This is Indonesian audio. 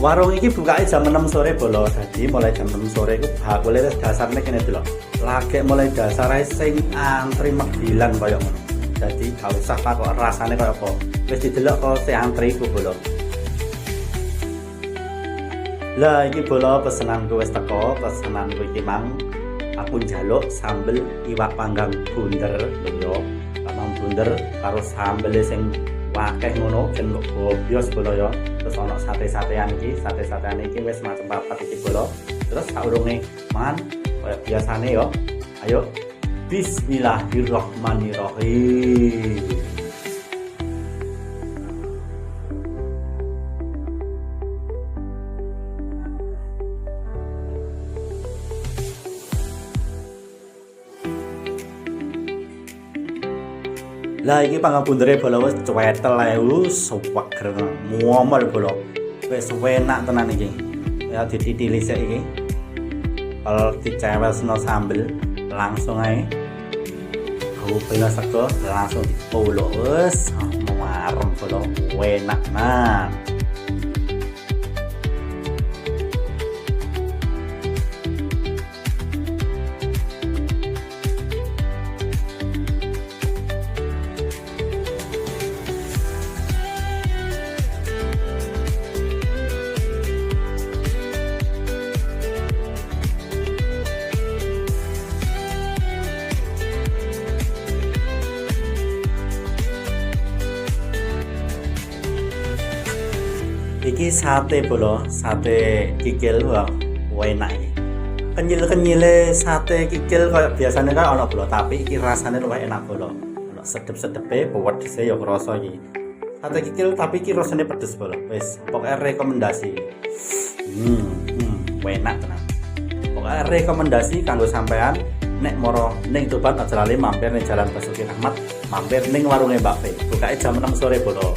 Warung iki bukake jam 6 sore bolo. Dadi mulai jam 6 sore iku bakule wis dasarne kene delok. Lagi mulai dasare sing antri megbilan koyo ngono. Dadi gak usah takok rasane koyo apa. Wis didelok kok sing antri iku bolo. Lah iki bolo pesenanku wis teko, pesenanku iki mang aku njaluk sambel iwak panggang bunder lho. Panggang bunder karo sambel sing wakeh ngono ben kok gobyos bolo ya. Terus ana sate-satean iki, sate-satean iki wis macam papat iki bolo. Terus saurunge mangan kaya biasane ya. Ayo bismillahirrahmanirrahim. Lah iki panggang bundere bolo wis cuetel ae seger muomel bolo. Wis enak tenan iki. Ya dititili sik iki. Kalau dicewesno sambel langsung ae. Bela sego langsung dipolok wis marem bolo enak nah. Iki sate bolo, sate kikil wah enak iki. Kenyil-kenyile sate kikil kayak biasanya kan ana bolo, tapi iki rasane luwih enak bolo. Ono sedep-sedepe, pedese ya krasa iki. Sate kikil tapi iki rasane pedes bolo. Wis, pokoke rekomendasi. Enak tenan. Pokoke rekomendasi kanggo sampean nek moro ning Tuban aja lali mampir ning Jalan Basuki Rahmat, mampir ning warunge Mbak Fe. Bukake jam 6 sore bolo.